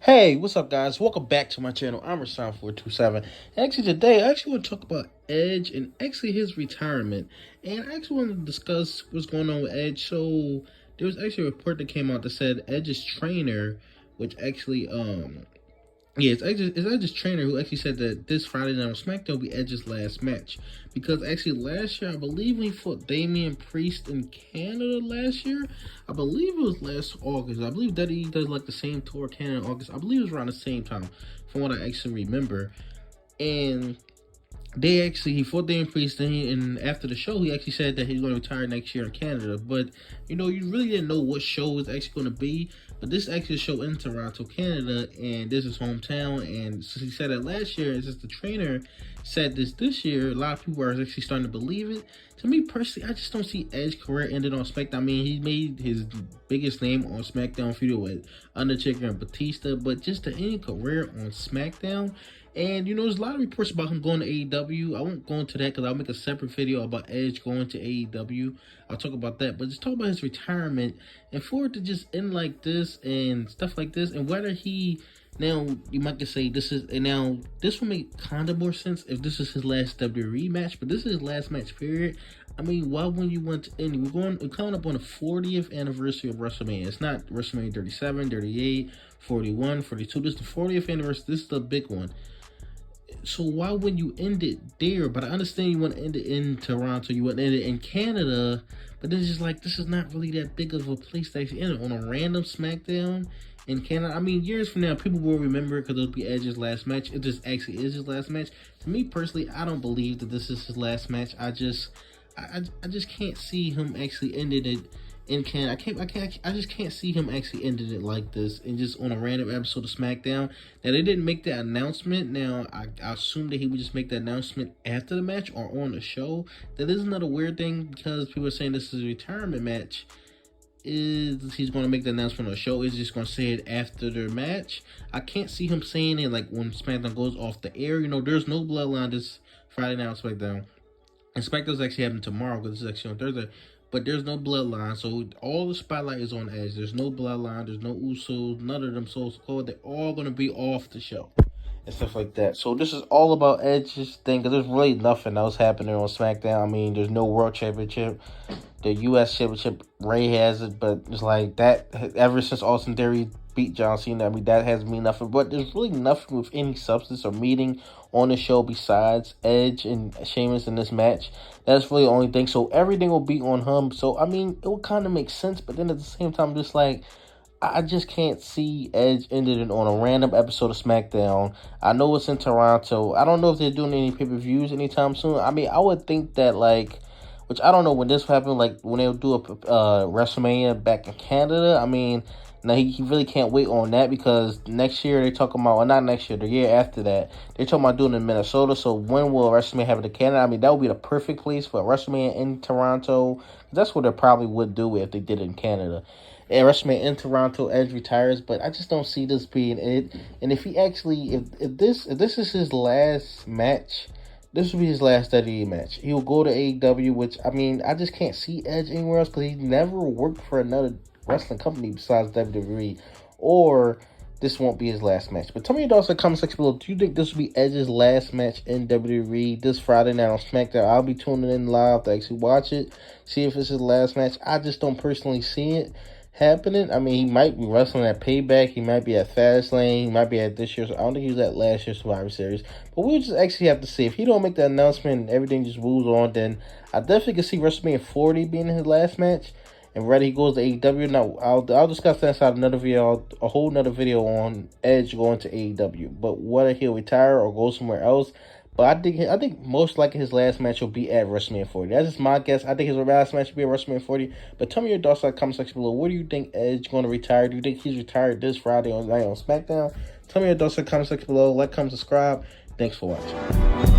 Hey, what's up, guys? Welcome back to my channel. I'm Rashawn427. Actually, today I want to talk about Edge and actually his retirement. And I actually want to discuss what's going on with Edge. So there was actually a report that came out that said Edge's trainer, which actually it's Edge's trainer who actually said that this Friday night on SmackDown will be Edge's last match. Because actually last year, I believe when he fought Damian Priest in Canada last year, I believe it was last August. I believe that he does like the same tour Canada in August. I believe it was around the same time from what I actually remember. And he fought Damian Priest, and after the show, he actually said that he's going to retire next year in Canada. But, you really didn't know what show it was actually going to be. But this is actually a show in Toronto, Canada, and this is hometown. And since he said that last year, and since the trainer said this year, a lot of people are actually starting to believe it. To me personally, I just don't see Edge's career ended on SmackDown. I mean, he made his biggest name on SmackDown feuding with Undertaker and Batista, but just to end career on SmackDown. And, there's a lot of reports about him going to AEW. I won't go into that because I'll make a separate video about Edge going to AEW. I'll talk about that. But just talk about his retirement and for it to just end like this and stuff like this. And whether he, now, you might just say this is, and now this will make kind of more sense if this is his last WWE match. But this is his last match, period. I mean, why wouldn't you want to end? We're coming up on the 40th anniversary of WrestleMania. It's not WrestleMania 37, 38, 41, 42. This is the 40th anniversary. This is the big one. So why wouldn't you end it there? But I understand you want to end it in Toronto, you want to end it in Canada, but then it's just like, this is not really that big of a place to actually end it on a random SmackDown in Canada. I mean, years from now, people will remember it because it'll be Edge's last match. It just actually is his last match. To me personally, I don't believe that this is his last match. I just can't see him actually ending it in Canada. I just can't see him actually ending it like this and just on a random episode of SmackDown. Now, they didn't make that announcement. Now, I assume that he would just make that announcement after the match or on the show. That is another weird thing because people are saying this is a retirement match. Is he's going to make the announcement on the show? Is he just going to say it after their match? I can't see him saying it like when SmackDown goes off the air. There's no bloodline this Friday night on SmackDown. And SmackDown's actually happening tomorrow because this is actually on Thursday. But there's no bloodline, so all the spotlight is on Edge. There's no bloodline, there's no Usos, none of them Souls Code. They're all going to be off the show and stuff like that. So this is all about Edge's thing, because there's really nothing else happening on SmackDown. I mean, there's no World Championship. The U.S. Championship, Ray has it, but it's like that, ever since Austin Theory beat John Cena, I mean, that has mean nothing. But there's really nothing with any substance or meaning on the show besides Edge and Sheamus in this match. That's really the only thing. So everything will be on him. So, I mean, it will kind of make sense. But then at the same time, just like, I just can't see Edge ending it on a random episode of SmackDown. I know it's in Toronto. I don't know if they're doing any pay-per-views anytime soon. I mean, I would think that, like, which I don't know when this happened, like, when they'll do a WrestleMania back in Canada. I mean, now he really can't wait on that because next year they're talking about, well, not next year, the year after that, they're talking about doing it in Minnesota. So when will WrestleMania happen in Canada? I mean, that would be the perfect place for WrestleMania in Toronto. That's what they probably would do if they did it in Canada. And WrestleMania in Toronto, Edge retires, but I just don't see this being it. And if he actually, if this is his last match, this will be his last WWE match. He will go to AEW, which, I mean, I just can't see Edge anywhere else because he never worked for another wrestling company besides WWE. Or this won't be his last match. But tell me your thoughts in the comment section below. Do you think this will be Edge's last match in WWE this Friday night on SmackDown? I'll be tuning in live to actually watch it, see if it's his last match. I just don't personally see it happening. I mean, he might be wrestling at Payback. He might be at Fastlane. He might be at this year's. I don't think he was at last year's Survivor Series. But we'll just actually have to see. If he don't make the announcement and everything just moves on, then I definitely can see WrestleMania 40 being his last match. And whether he goes to AEW. Now, I'll discuss that inside another video, a whole nother video on Edge going to AEW. But whether he'll retire or go somewhere else. But I think most likely his last match will be at WrestleMania 40. That's just my guess. I think his last match will be at WrestleMania 40. But tell me your thoughts in the comment section below. What do you think Edge going to retire? Do you think he's retired this Friday night on SmackDown? Tell me your thoughts in the comment section below. Like, comment, subscribe. Thanks for watching.